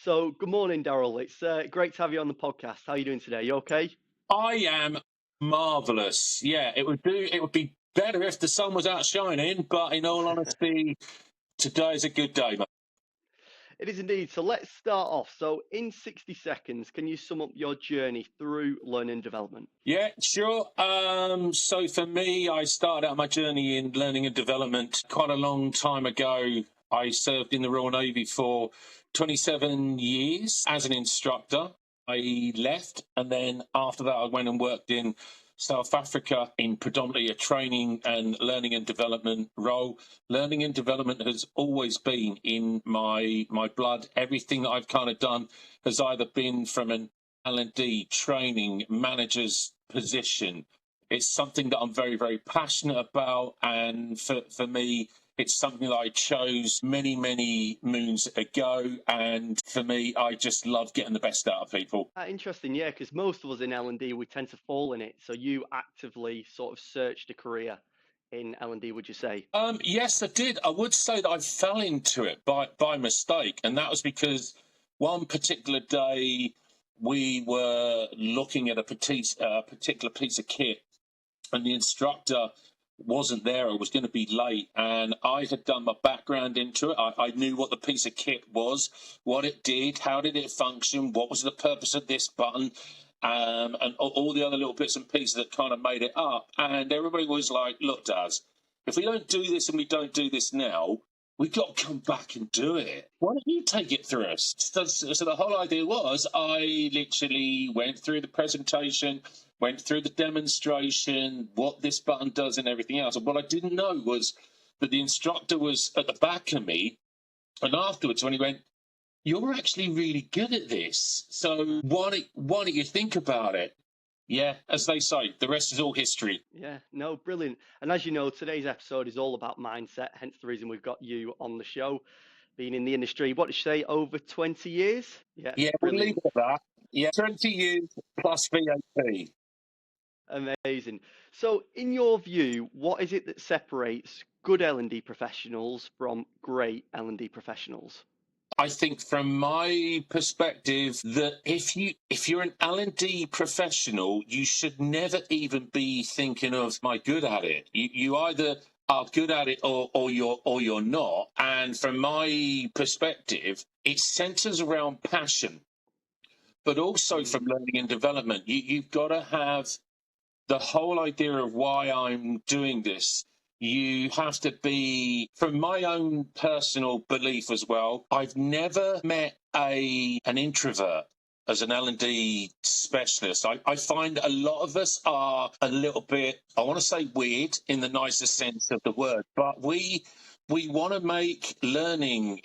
So, good morning, Daryl. It's great to have you on the podcast. How are you doing today? You okay? I am marvelous. Yeah, it would do. It would be better if the sun was out shining, but in all honesty, today's a good day, mate. It is indeed. So, let's start off. So, in 60 seconds, can you sum up your journey through learning and development? Yeah, sure. So for me, I started out my journey in learning and development quite a long time ago. I served in the Royal Navy for 27 years as an instructor. I left, and then after that, I went and worked in South Africa in predominantly a training and learning and development role. Learning and development has always been in my blood. Everything that I've kind of done has either been from an L&D training manager's position. It's something that I'm very, very passionate about. And for me, it's something that I chose many, many moons ago. And for me, I just love getting the best out of people. Interesting, yeah, because most of us in L&D, we tend to fall in it. So, you actively sort of searched a career in L&D, would you say? Yes, I did. I would say that I fell into it by mistake. And that was because one particular day we were looking at a particular piece of kit, and the instructor wasn't there. I was going to be late, and I had done my background into it. I knew what the piece of kit was, what it did, how did it function, what was the purpose of this button, and all the other little bits and pieces that kind of made it up. And everybody was like, look, Daz, if we don't do this and we don't do this now, we've got to come back and do it. Why don't you take it through us? So the whole idea was I literally went through the presentation, went through the demonstration, what this button does and everything else. And what I didn't know was that the instructor was at the back of me. And afterwards, when he went, you're actually really good at this. So why don't you think about it? Yeah, as they say, the rest is all history. Yeah, no, brilliant. And as you know, today's episode is all about mindset, hence the reason we've got you on the show. Being in the industry, what did you say, over 20 years? Yeah, Yeah, we'll leave brilliant. it at that. Yeah, 20 years plus VAT. Amazing. So, in your view, what is it that separates good L&D professionals from great L&D professionals? I think from my perspective that if you're an L&D professional, you should never even be thinking of am I good at it. You either are good at it or you're not. And from my perspective, it centers around passion, but also Mm, from learning and development. You've got to have the whole idea of why I'm doing this. You have to be, from my own personal belief as well, I've never met an introvert as an L&D specialist. I find a lot of us are a little bit, I want to say weird in the nicest sense of the word, but we want to make learning,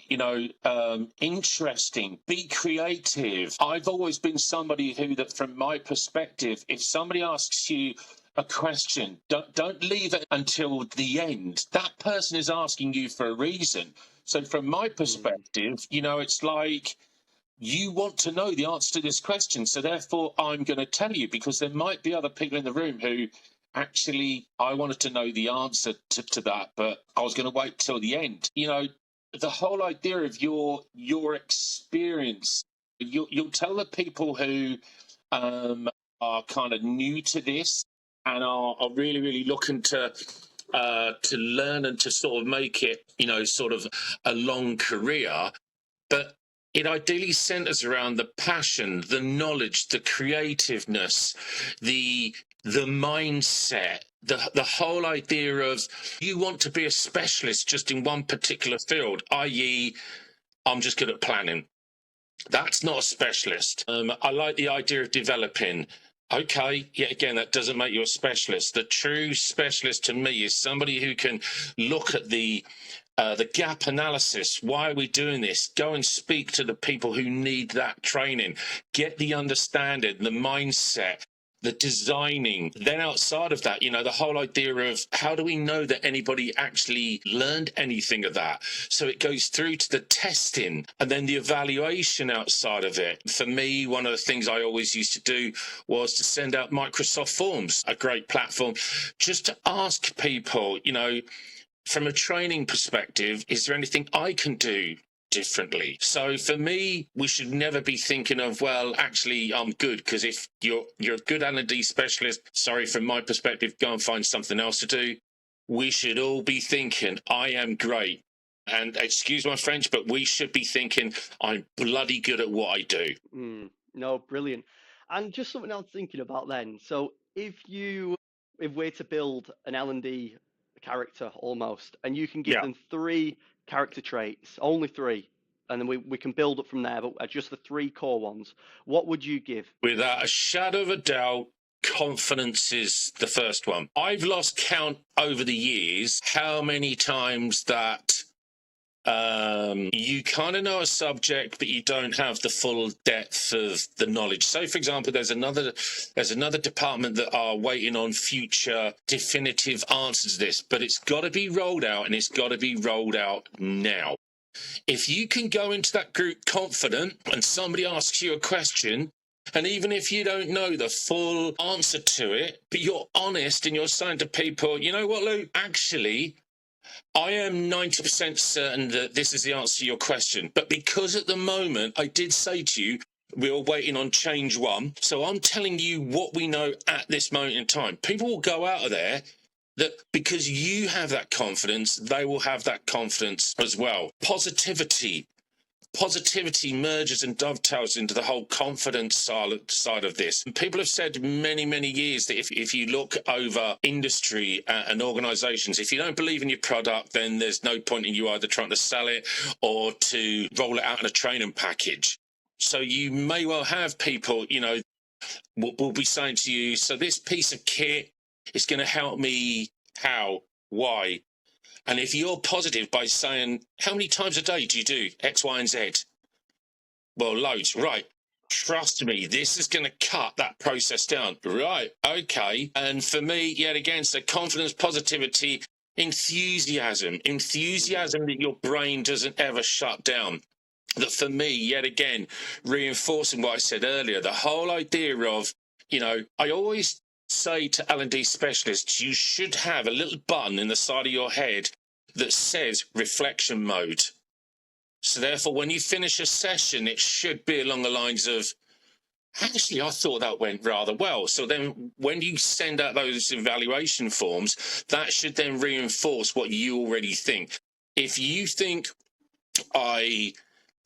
interesting, be creative. I've always been somebody who, that from my perspective, if somebody asks you a question, don't leave it until the end. That person is asking you for a reason. So from my mm, perspective, it's like you want to know the answer to this question. So therefore, I'm going to tell you, because there might be other people in the room who actually I wanted to know the answer to that, but I was going to wait till the end. The whole idea of your experience, you'll tell the people who are kind of new to this and are really, really looking to learn and to sort of make it, sort of a long career. But it ideally centers around the passion, the knowledge, the creativeness, the mindset, the whole idea of you want to be a specialist just in one particular field, i.e., I'm just good at planning. That's not a specialist. I like the idea of developing. Okay, yet again, that doesn't make you a specialist. The true specialist to me is somebody who can look at the gap analysis. Why are we doing this? Go and speak to the people who need that training. Get the understanding, the mindset, the designing. Then outside of that, the whole idea of how do we know that anybody actually learned anything of that? So it goes through to the testing and then the evaluation outside of it. For me, one of the things I always used to do was to send out Microsoft Forms, a great platform, just to ask people, from a training perspective, is there anything I can do differently. So for me, we should never be thinking of, well, actually, I'm good, because if you're a good L&D specialist, sorry, from my perspective, go and find something else to do. We should all be thinking, I am great. And excuse my French, but we should be thinking, I'm bloody good at what I do. No, brilliant. And just something else thinking about then. So if we're to build an L&D character almost, and you can give Yeah. them three character traits, only three, and then we can build up from there, but just the three core ones, what would you give? Without a shadow of a doubt, confidence is the first one. I've lost count over the years how many times that you kind of know a subject, but you don't have the full depth of the knowledge. So, for example, there's another department that are waiting on future definitive answers to this, but it's got to be rolled out, and it's got to be rolled out now. If you can go into that group confident and somebody asks you a question, and even if you don't know the full answer to it, but you're honest and you're saying to people, you know what, Lou, actually, I am 90% certain that this is the answer to your question. But because at the moment, I did say to you, we're waiting on change one. So I'm telling you what we know at this moment in time. People will go out of there that because you have that confidence, they will have that confidence as well. Positivity merges and dovetails into the whole confidence side of this. And people have said many, many years that if you look over industry and organizations, if you don't believe in your product, then there's no point in you either trying to sell it or to roll it out in a training package. So you may well have people, will be saying to you, so this piece of kit is going to help me how, why? And if you're positive by saying, how many times a day do you do X, Y, and Z? Well, loads. Right. Trust me, this is going to cut that process down. Right. Okay. And for me, yet again, so confidence, positivity, enthusiasm that your brain doesn't ever shut down. That for me, yet again, reinforcing what I said earlier, the whole idea of, I always say to L&D specialists, you should have a little button in the side of your head that says reflection mode. So therefore, when you finish a session, it should be along the lines of, actually, I thought that went rather well. So then when you send out those evaluation forms, that should then reinforce what you already think. If you think I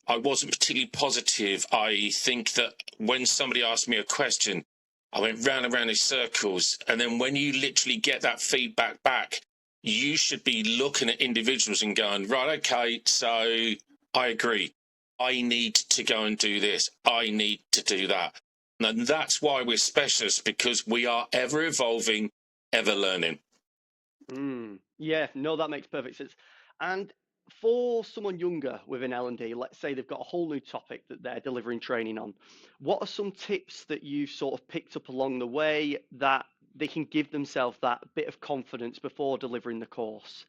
wasn't particularly positive, I think that when somebody asked me a question, I went round and round in circles. And then when you literally get that feedback back, you should be looking at individuals and going, right, okay, so I agree. I need to go and do this. I need to do that. And that's why we're specialists, because we are ever evolving, ever learning. Yeah, no, that makes perfect sense. And for someone younger within L&D, let's say they've got a whole new topic that they're delivering training on, what are some tips that you've sort of picked up along the way that they can give themselves that bit of confidence before delivering the course?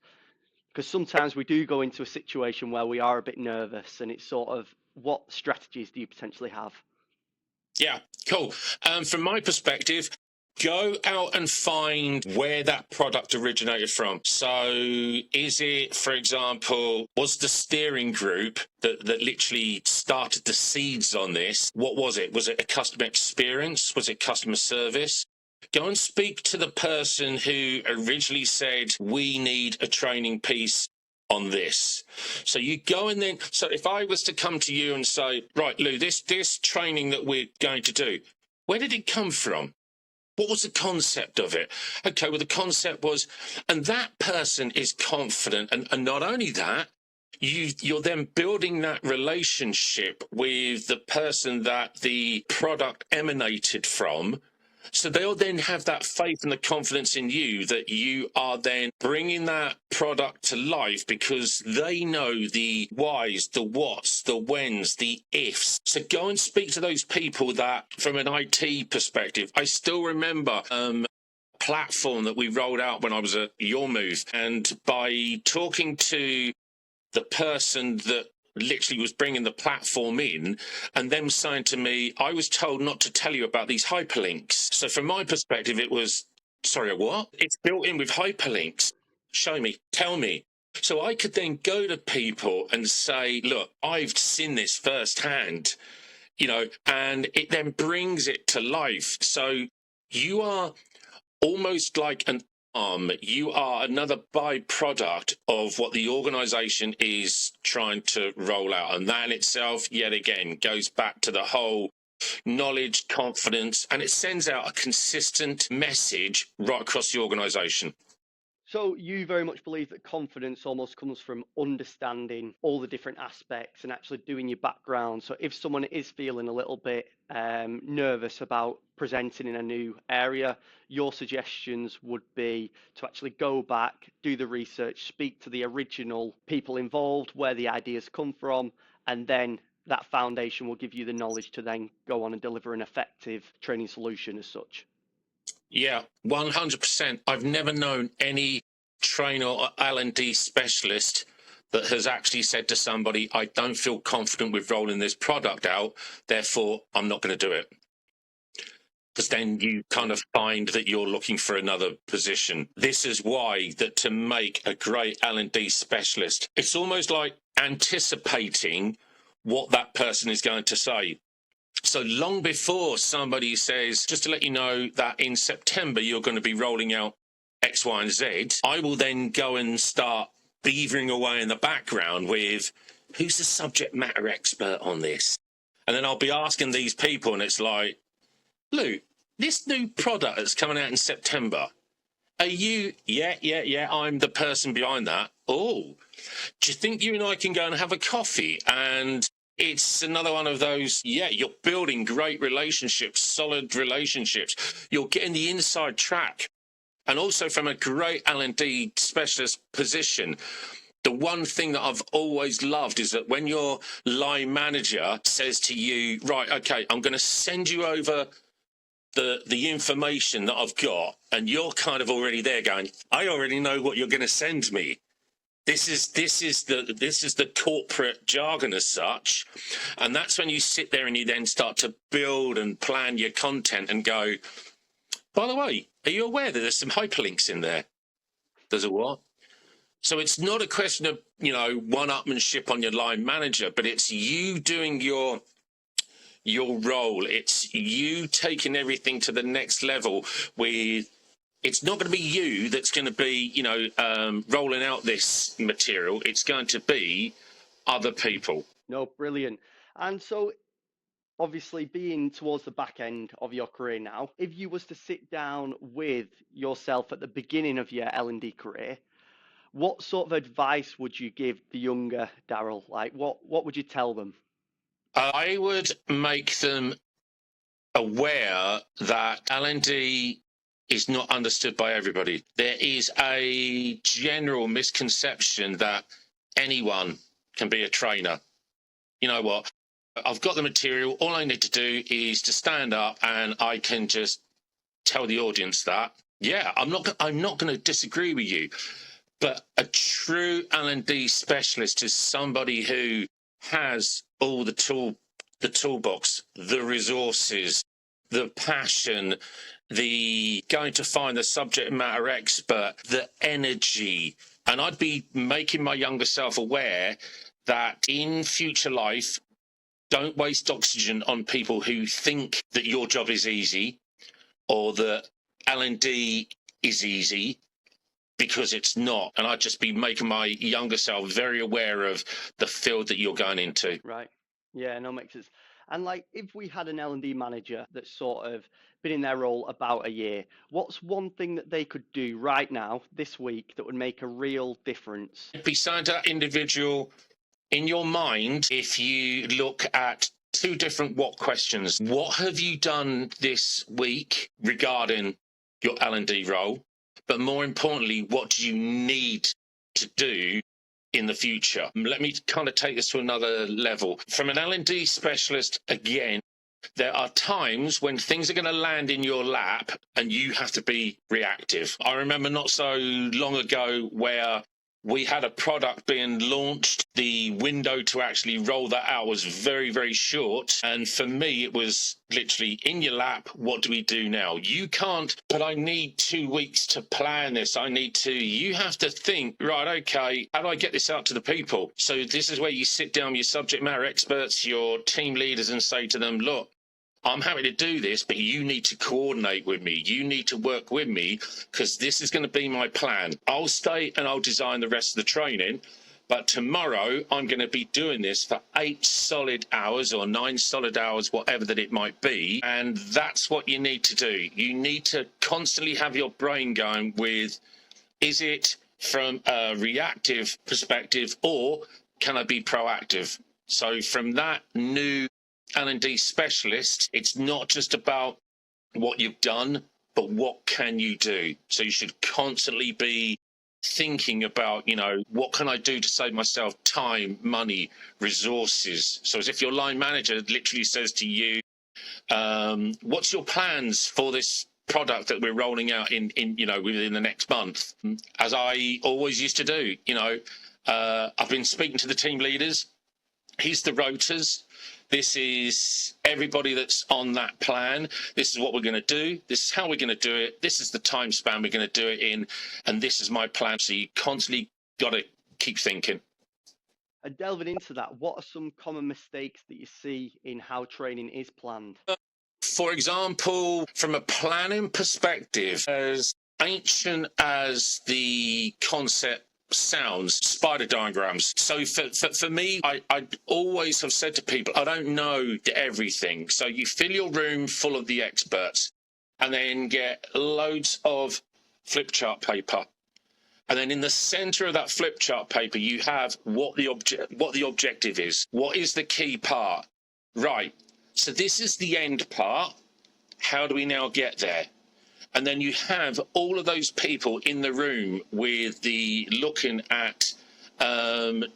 Because sometimes we do go into a situation where we are a bit nervous, and it's sort of, what strategies do you potentially have? Yeah, cool. From my perspective, go out and find where that product originated from. So is it, for example, was the steering group that literally started the seeds on this? What was it? Was it a customer experience? Was it customer service? Go and speak to the person who originally said, we need a training piece on this. So you go and then, so if I was to come to you and say, right, Lou, this training that we're going to do, where did it come from? What was the concept of it? Okay, well, the concept was, and that person is confident. And not only that, you're then building that relationship with the person that the product emanated from. So they'll then have that faith and the confidence in you that you are then bringing that product to life, because they know the whys, the whats, the whens, the ifs. So go and speak to those people that, from an IT perspective, I still remember platform that we rolled out when I was at Your Move. And by talking to the person that literally was bringing the platform in, and them saying to me, I was told not to tell you about these hyperlinks. So from my perspective, it was, sorry, what? It's built in with hyperlinks. Show me, tell me. So I could then go to people and say, look, I've seen this firsthand, and it then brings it to life. So you are almost like an arm. You are another byproduct of what the organization is trying to roll out. And that in itself, yet again, goes back to the whole knowledge, confidence, and it sends out a consistent message right across the organization. So you very much believe that confidence almost comes from understanding all the different aspects and actually doing your background. So if someone is feeling a little bit nervous about presenting in a new area, your suggestions would be to actually go back, do the research, speak to the original people involved, where the ideas come from, and then that foundation will give you the knowledge to then go on and deliver an effective training solution as such. Yeah, 100%. I've never known any trainer or L&D specialist that has actually said to somebody, I don't feel confident with rolling this product out, therefore I'm not going to do it. Because then you kind of find that you're looking for another position. This is why that to make a great L&D specialist, it's almost like anticipating what that person is going to say. So long before somebody says, just to let you know that in September you're going to be rolling out X, Y, and Z, I will then go and start beavering away in the background with, who's the subject matter expert on this? And then I'll be asking these people, and it's like, Luke, this new product that's coming out in September, are you? Yeah, I'm the person behind that. Oh, do you think you and I can go and have a coffee? And it's another one of those, you're building great relationships, solid relationships. You're getting the inside track. And also from a great L&D specialist position, the one thing that I've always loved is that when your line manager says to you, right, okay, I'm going to send you over the information that I've got, and you're kind of already there going, I already know what you're going to send me. This is the corporate jargon as such, and that's when you sit there and you then start to build and plan your content and go, by the way, are you aware that there's some hyperlinks in there? There's a what? So it's not a question of, one-upmanship on your line manager, but it's you doing your role. It's you taking everything to the next level with. It's not going to be you that's going to be, rolling out this material. It's going to be other people. No, brilliant. And so obviously being towards the back end of your career now, if you was to sit down with yourself at the beginning of your L&D career, what sort of advice would you give the younger Daryl? Like what would you tell them? I would make them aware that L&D is not understood by everybody. There is a general misconception that anyone can be a trainer. You know what? I've got the material. All I need to do is to stand up and I can just tell the audience that. Yeah, I'm not going to disagree with you. But a true L&D specialist is somebody who has all the toolbox, the resources, the passion, the going to find the subject matter expert, the energy. And I'd be making my younger self aware that in future life, don't waste oxygen on people who think that your job is easy or that L&D is easy, because it's not. And I'd just be making my younger self very aware of the field that you're going into. Right. Yeah, no, makes sense. And like, if we had an L&D manager that's sort of been in their role about a year, what's one thing that they could do right now, this week, that would make a real difference? Be saying to that individual, in your mind, if you look at two different what questions, what have you done this week regarding your L&D role? But more importantly, what do you need to do in the future? Let me kind of take this to another level. From an L&D specialist, again, there are times when things are going to land in your lap and you have to be reactive. I remember not so long ago where we had a product being launched. The window to actually roll that out was very, very short. And for me, it was literally in your lap. What do we do now? You can't, but I need 2 weeks to plan this. You have to think, right, okay, how do I get this out to the people? So this is where you sit down with your subject matter experts, your team leaders, and say to them, look, I'm happy to do this, but you need to coordinate with me. You need to work with me because this is going to be my plan. I'll stay and I'll design the rest of the training. But tomorrow I'm going to be doing this for 8 solid hours or 9 solid hours, whatever that it might be. And that's what you need to do. You need to constantly have your brain going with, is it from a reactive perspective or can I be proactive? So from that new L&D specialist, it's not just about what you've done, but what can you do? So you should constantly be thinking about, what can I do to save myself time, money, resources? So as if your line manager literally says to you, what's your plans for this product that we're rolling out in within the next month? As I always used to do, I've been speaking to the team leaders. Here's the rotors. This is everybody that's on that plan. This is what we're going to do. This is how we're going to do it. This is the time span we're going to do it in. And this is my plan. So you constantly got to keep thinking. And delving into that, what are some common mistakes that you see in how training is planned? For example, from a planning perspective, as ancient as the concept sounds, spider diagrams. So for me, I always have said to people, I don't know everything. So you fill your room full of the experts and then get loads of flip chart paper. And then in the center of that flip chart paper, you have what the objective is. What is the key part? Right. So this is the end part. How do we now get there? And then you have all of those people in the room with the looking at,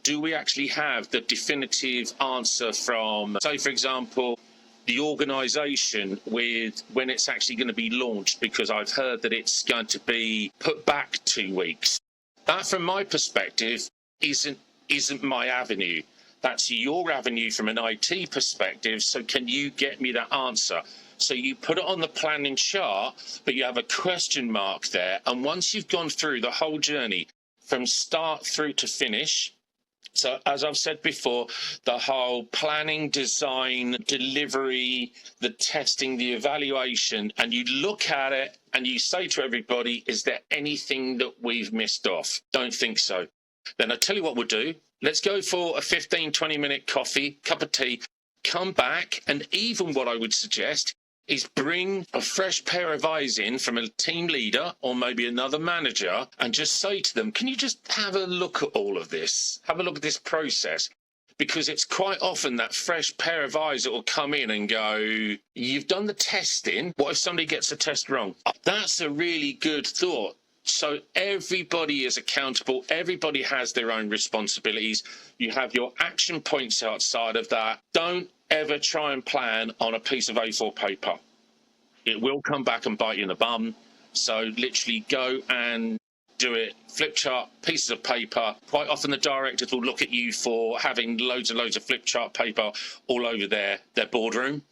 do we actually have the definitive answer from, say, for example, the organisation with when it's actually going to be launched, because I've heard that it's going to be put back 2 weeks. That, from my perspective, isn't my avenue. That's your avenue from an IT perspective. So can you get me that answer? So you put it on the planning chart, but you have a question mark there. And once you've gone through the whole journey from start through to finish, so as I've said before, the whole planning, design, delivery, the testing, the evaluation, and you look at it and you say to everybody, is there anything that we've missed off? Don't think so. Then I tell you what we'll do. Let's go for a 15, 20-minute coffee, cup of tea, come back, and even what I would suggest is bring a fresh pair of eyes in from a team leader or maybe another manager and just say to them, can you just have a look at all of this? Have a look at this process. Because it's quite often that fresh pair of eyes that will come in and go, you've done the testing. What if somebody gets the test wrong? That's a really good thought. So everybody is accountable. Everybody has their own responsibilities. You have your action points outside of that. Don't ever try and plan on a piece of A4 paper. It will come back and bite you in the bum. So literally go and do it. Flip chart, pieces of paper. Quite often the directors will look at you for having loads and loads of flip chart paper all over their boardroom.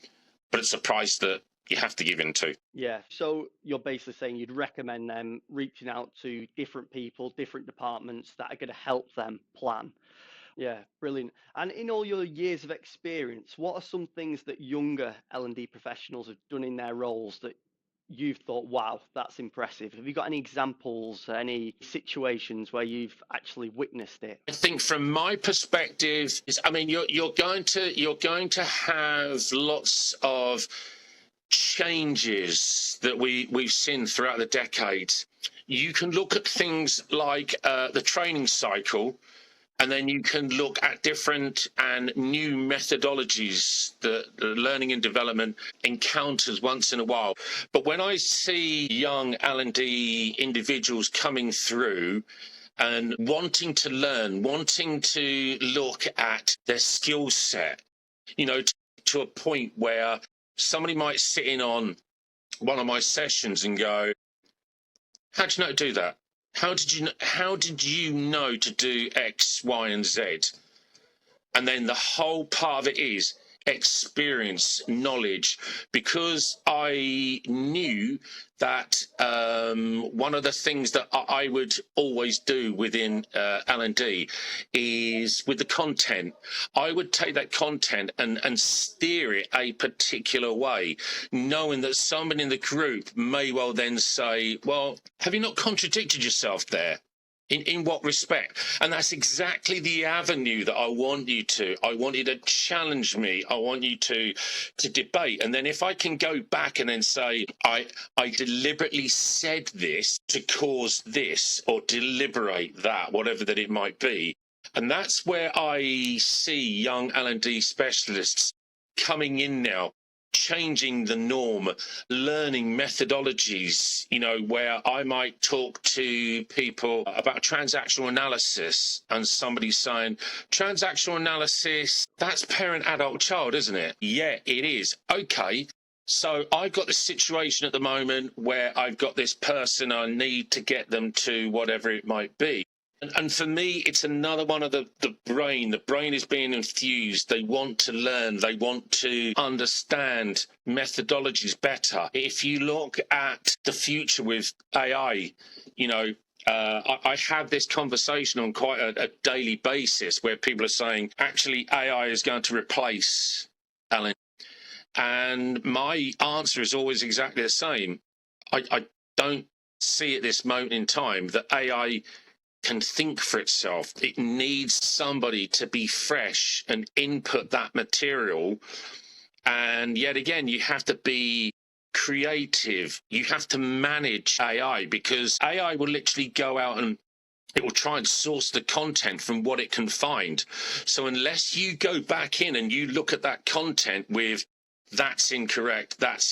But it's a price that you have to give in to. Yeah, so you're basically saying you'd recommend them reaching out to different people, different departments that are going to help them plan. Yeah, brilliant. And in all your years of experience, what are some things that younger L&D professionals have done in their roles that you've thought, wow, that's impressive? Have you got any examples, any situations where you've actually witnessed it? I think from my perspective, you're going to have lots of changes that we've seen throughout the decades. You can look at things like the training cycle, and then you can look at different and new methodologies that learning and development encounters once in a while. But when I see young L&D individuals coming through and wanting to learn, wanting to look at their skill set, to a point where somebody might sit in on one of my sessions and go, how do you know how to do that? How did you know to do X, Y, and Z? And then the whole part of it is experience, knowledge, because I knew that one of the things that I would always do within L&D is with the content. I would take that content and steer it a particular way, knowing that somebody in the group may well then say, well, have you not contradicted yourself there? In what respect? And that's exactly the avenue that I want you to. I want you to challenge me. I want you to debate. And then if I can go back and then say, I deliberately said this to cause this, or deliberate that, whatever that it might be. And that's where I see young L&D specialists coming in now, changing the norm, learning methodologies, where I might talk to people about transactional analysis and somebody's saying, transactional analysis, that's parent, adult, child, isn't it? Yeah, it is. Okay. So I've got this situation at the moment where I've got this person, I need to get them to whatever it might be. And for me, it's another one of the brain. The brain is being infused. They want to learn. They want to understand methodologies better. If you look at the future with AI, I have this conversation on quite a daily basis where people are saying, actually, AI is going to replace Alan. And my answer is always exactly the same. I don't see at this moment in time that AI can think for itself. It needs somebody to be fresh and input that material. And yet again, you have to be creative. You have to manage AI, because AI will literally go out and it will try and source the content from what it can find. So unless you go back in and you look at that content with that's incorrect, that's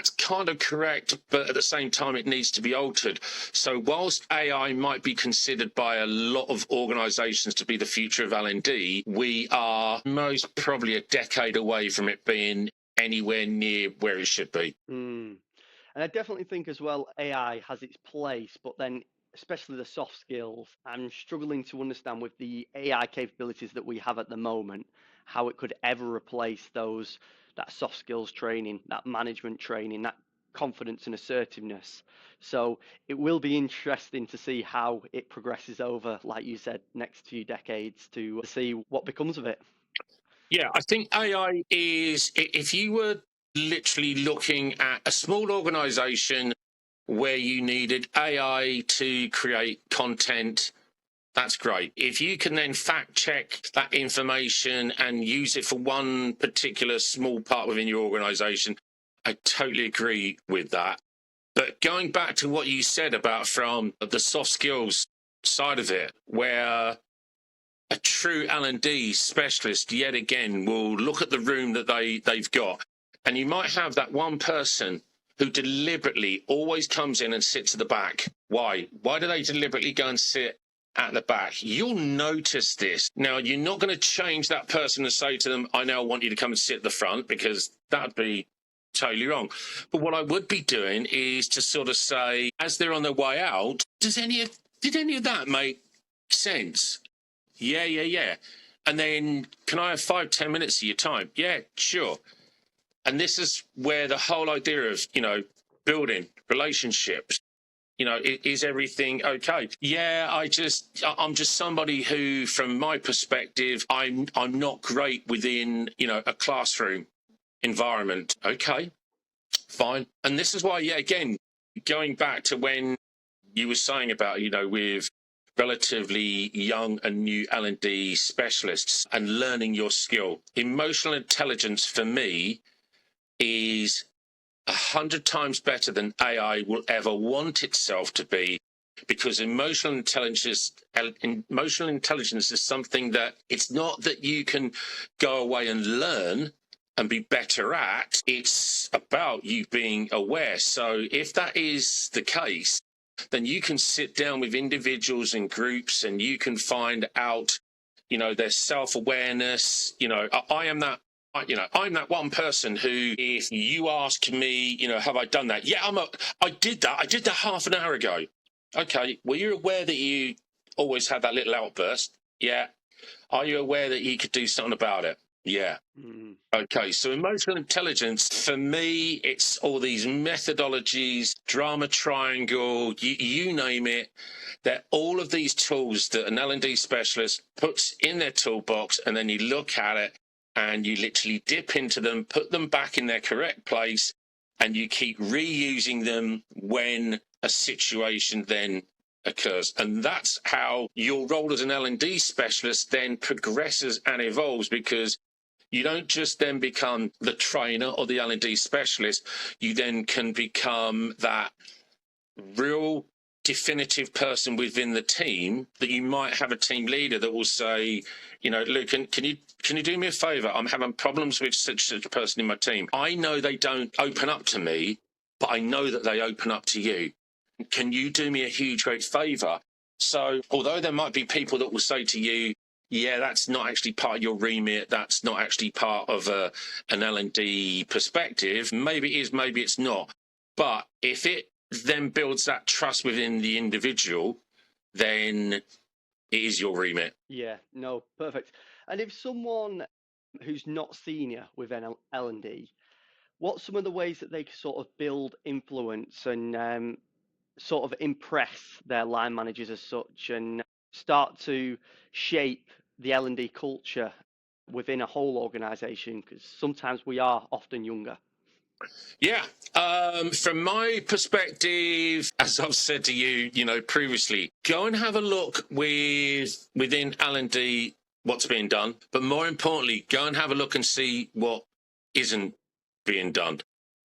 kind of correct, but at the same time, it needs to be altered. So whilst AI might be considered by a lot of organisations to be the future of L&D, we are most probably a decade away from it being anywhere near where it should be. And I definitely think as well, AI has its place, but then especially the soft skills, I'm struggling to understand with the AI capabilities that we have at the moment, how it could ever replace that soft skills training, that management training, that confidence and assertiveness. So it will be interesting to see how it progresses over, like you said, next few decades to see what becomes of it. Yeah, I think AI is, if you were literally looking at a small organisation where you needed AI to create content, that's great. If you can then fact check that information and use it for one particular small part within your organization, I totally agree with that. But going back to what you said about from the soft skills side of it, where a true L&D specialist yet again will look at the room that they've got, and you might have that one person who deliberately always comes in and sits at the back. Why do they deliberately go and sit at the back? You'll notice this. Now, you're not going to change that person and say to them, I now want you to come and sit at the front, because that'd be totally wrong. But what I would be doing is to sort of say, as they're on their way out, did any of that make sense? Yeah. And then, can I have 5-10 minutes of your time? Yeah, sure. And this is where the whole idea of, building relationships, is everything okay? Yeah, I'm just somebody who, from my perspective, I'm not great within, a classroom environment. Okay, fine. And this is why, yeah, again, going back to when you were saying about, with relatively young and new L&D specialists and learning your skill, emotional intelligence for me is 100 times better than AI will ever want itself to be, because emotional intelligence is something that it's not that you can go away and learn and be better at. It's about you being aware. So if that is the case, then you can sit down with individuals and groups and you can find out, their self-awareness. I am that I'm that one person who, if you ask me, have I done that? Yeah, I did that. I did that half an hour ago. Okay, were you aware that you always had that little outburst? Yeah. Are you aware that you could do something about it? Yeah. Mm. Okay, so emotional intelligence, for me, it's all these methodologies, drama triangle, you name it. They're all of these tools that an L&D specialist puts in their toolbox, and then you look at it and you literally dip into them, put them back in their correct place, and you keep reusing them when a situation then occurs. And that's how your role as an L&D specialist then progresses and evolves, because you don't just then become the trainer or the L&D specialist. You then can become that real definitive person within the team, that you might have a team leader that will say, Luke, can you do me a favor? I'm having problems with such a person in my team. I know they don't open up to me, but I know that they open up to you. Can you do me a huge, great favor? So although there might be people that will say to you, yeah, that's not actually part of your remit, that's not actually part of an L&D perspective, maybe it is, maybe it's not. But if it then builds that trust within the individual, then it is your remit. Yeah, no, perfect. And if someone who's not senior within L&D, what's some of the ways that they can sort of build influence and sort of impress their line managers as such, and start to shape the L&D culture within a whole organization? Because sometimes we are often younger. Yeah. From my perspective, as I've said to you, previously, go and have a look within L&D what's being done, but more importantly, go and have a look and see what isn't being done.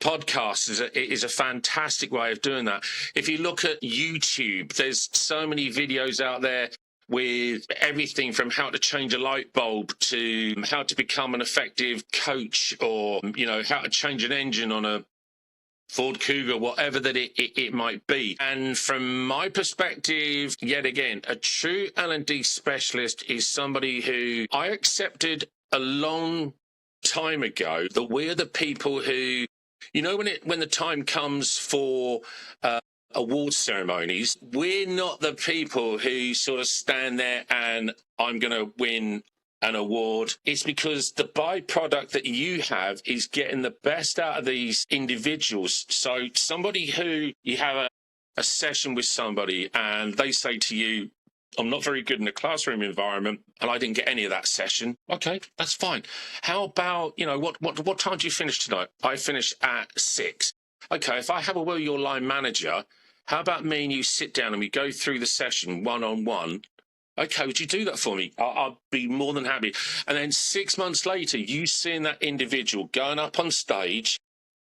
Podcasts is a fantastic way of doing that. If you look at YouTube, there's so many videos out there with everything from how to change a light bulb to how to become an effective coach, or how to change an engine on a Ford Cougar, whatever that it might be. And from my perspective, yet again, a true L&D specialist is somebody who I accepted a long time ago that we're the people who, when the time comes for award ceremonies, we're not the people who sort of stand there and I'm going to win an award. It's because the byproduct that you have is getting the best out of these individuals. So somebody who you have a session with somebody and they say to you, I'm not very good in a classroom environment and I didn't get any of that session. Okay, that's fine. How about, what time do you finish tonight? I finish at 6. Okay, if I have a word with your line manager, how about me and you sit down and we go through the session one-on-one? Okay, would you do that for me? I'll be more than happy. And then 6 months later, you seeing that individual going up on stage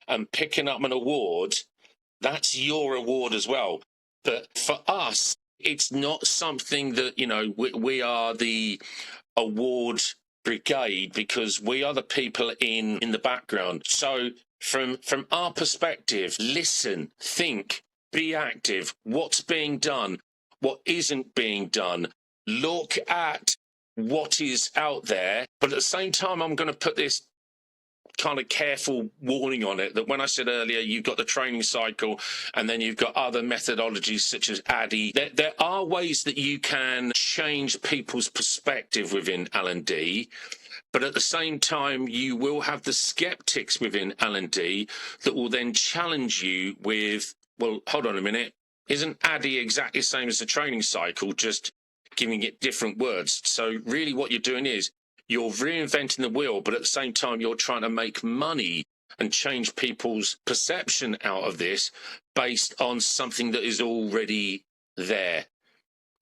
and picking up an award, that's your award as well. But for us, it's not something that, we are the award brigade, because we are the people in the background. So from our perspective, listen, think, be active. What's being done? What isn't being done? Look at what is out there. But at the same time, I'm going to put this kind of careful warning on it, that when I said earlier, you've got the training cycle and then you've got other methodologies such as ADDIE. There are ways that you can change people's perspective within L&D. But at the same time, you will have the skeptics within L&D that will then challenge you with, well, hold on a minute, isn't ADDIE exactly the same as the training cycle, just giving it different words? So really what you're doing is you're reinventing the wheel, but at the same time, you're trying to make money and change people's perception out of this based on something that is already there.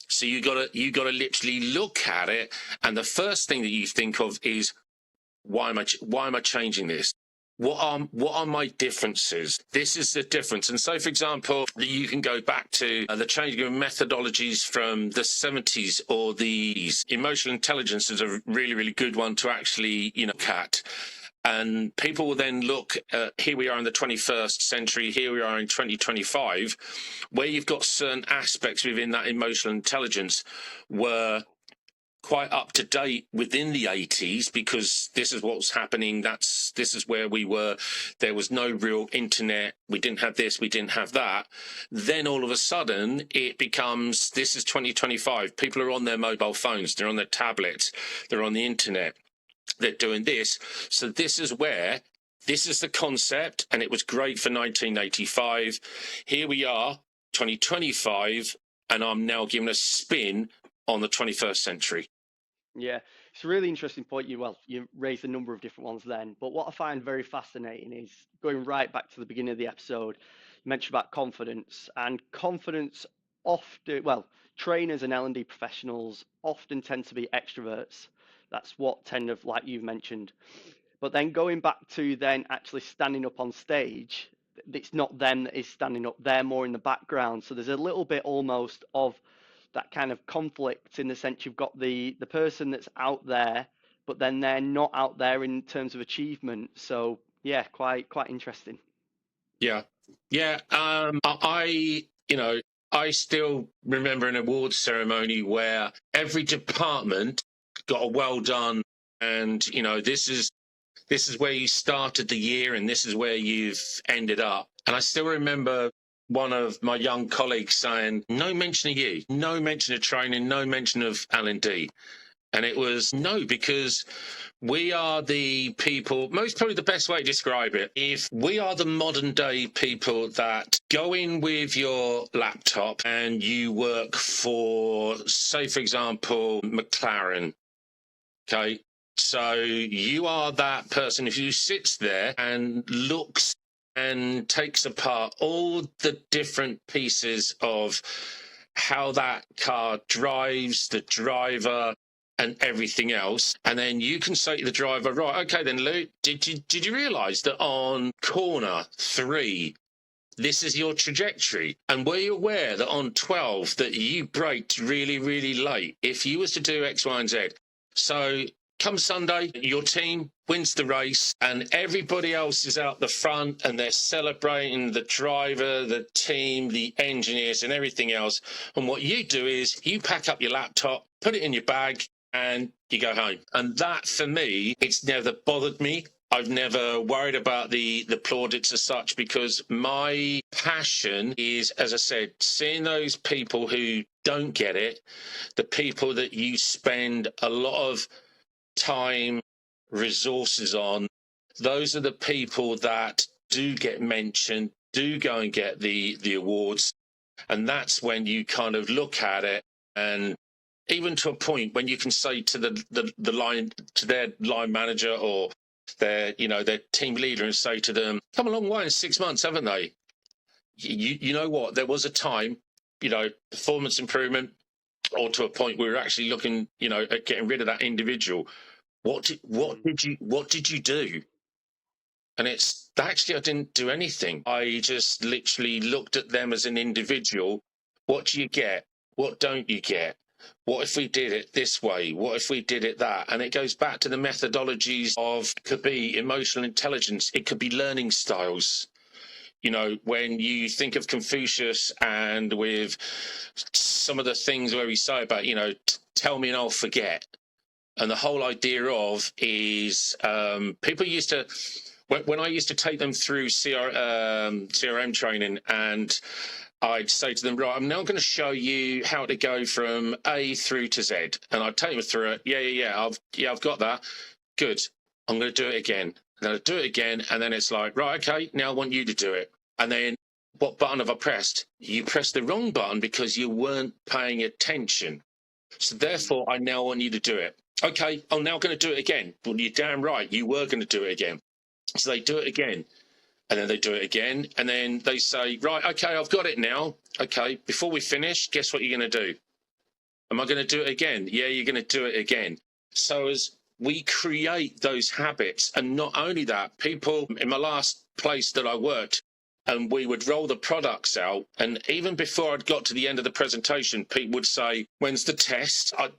So you gotta literally look at it, and the first thing that you think of is, why am I changing this? What are my differences? This is the difference. And so, for example, you can go back to the changing of methodologies from the 70s, or the emotional intelligence is a really, really good one to actually, look at. And people will then look at, here we are in the 21st century, here we are in 2025, where you've got certain aspects within that emotional intelligence were quite up to date within the 80s because this is what was happening. This is where we were. There was no real internet. We didn't have this. We didn't have that. Then all of a sudden it becomes, this is 2025. People are on their mobile phones. They're on their tablets. They're on the internet. They're doing this. So this is the concept, and it was great for 1985. Here we are, 2025, and I'm now giving a spin on the 21st century. Yeah, it's a really interesting point. You raised a number of different ones then, but what I find very fascinating is going right back to the beginning of the episode. You mentioned about confidence, and confidence often, well, trainers and L&D professionals often tend to be extroverts. That's what tend of, like you've mentioned. But then going back to then actually standing up on stage, it's not them that is standing up, they're more in the background. So there's a little bit almost of that kind of conflict in the sense you've got the person that's out there, but then they're not out there in terms of achievement. So yeah, quite interesting. Yeah. I still remember an awards ceremony where every department got a well done, and this is where you started the year and this is where you've ended up. And I still remember one of my young colleagues saying, no mention of you, no mention of training, no mention of L&D. And it was no, because we are the people, most probably the best way to describe it, if we are the modern day people that go in with your laptop and you work for, say, for example, McLaren. Okay. So you are that person who sits there and looks and takes apart all the different pieces of how that car drives, the driver, and everything else. And then you can say to the driver, right, okay, then Luke, did you realise that on corner 3, this is your trajectory? And were you aware that on 12 that you braked really, really late if you was to do X, Y, and Z? So come Sunday, your team wins the race and everybody else is out the front and they're celebrating the driver, the team, the engineers and everything else. And what you do is you pack up your laptop, put it in your bag and you go home. And that, for me, it's never bothered me. I've never worried about the plaudits as such, because my passion is, as I said, seeing those people who don't get it, the people that you spend a lot of time, resources on. Those are the people that do get mentioned, do go and get the awards. And that's when you kind of look at it, and even to a point when you can say to the line, to their line manager or their team leader, and say to them, come a long way in 6 months, haven't they? You know what? There was a time, performance improvement, or to a point we were actually looking, at getting rid of that individual. What did you do? And it's actually, I didn't do anything. I just literally looked at them as an individual. What do you get? What don't you get? What if we did it this way? What if we did it that? And it goes back to the methodologies of, could be emotional intelligence. It could be learning styles. When you think of Confucius and with some of the things where we say about, tell me and I'll forget. And the whole idea of is people used to, when I used to take them through CRM training, and I'd say to them, right, I'm now going to show you how to go from A through to Z. And I'd take them through it. Yeah, I've got that. Good. I'm going to do it again. And I'd do it again. And then it's like, right, okay, now I want you to do it. And then what button have I pressed? You pressed the wrong button because you weren't paying attention. So therefore, I now want you to do it. Okay, I'm now going to do it again. Well, you're damn right, you were going to do it again. So they do it again, and then they do it again, and then they say, right, okay, I've got it now. Okay, before we finish, guess what you're going to do? Am I going to do it again? Yeah, you're going to do it again. So as we create those habits, and not only that, people in my last place that I worked, and we would roll the products out, and even before I'd got to the end of the presentation, people would say, when's the test? I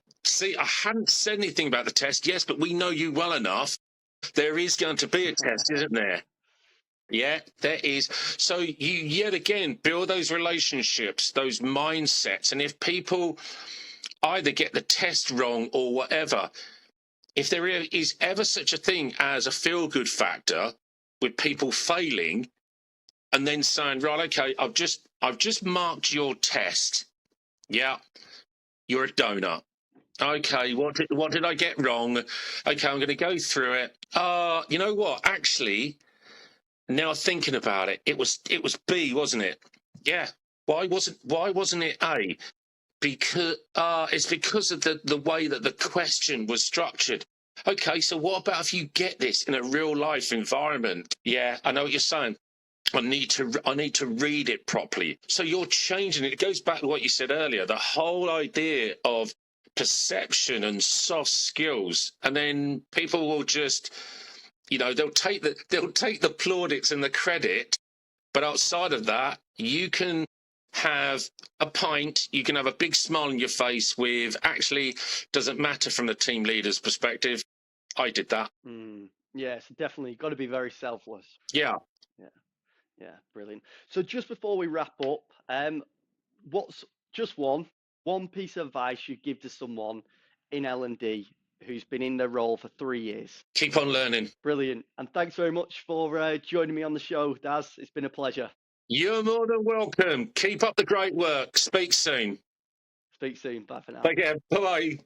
hadn't said anything about the test. Yes, but we know you well enough. There is going to be a test, isn't there? Yeah, there is. So you yet again build those relationships, those mindsets. And if people either get the test wrong or whatever. If there is ever such a thing as a feel-good factor with people failing and then saying, right, okay, I've just marked your test. Yeah, you're a donut. Okay, what did I get wrong? Okay, I'm going to go through it. You know what? Actually, now thinking about it, it was B, wasn't it? Yeah. Why wasn't it A? Because it's because of the way that the question was structured. Okay, so what about if you get this in a real life environment? Yeah, I know what you're saying. I need to read it properly. So you're changing it. It goes back to what you said earlier, the whole idea of perception and soft skills. And then people will just, they'll take the plaudits and the credit, but outside of that, you can have a pint, you can have a big smile on your face with, actually, doesn't matter from the team leader's perspective. I did that. Yes, definitely. Got to be very selfless. Yeah. Yeah, brilliant. So just before we wrap up, what's just one piece of advice you'd give to someone in L&D who's been in their role for 3 years? Keep on learning. Brilliant. And thanks very much for joining me on the show, Daz. It's been a pleasure. You're more than welcome. Keep up the great work. Speak soon. Speak soon. Bye for now. Take care. Bye-bye.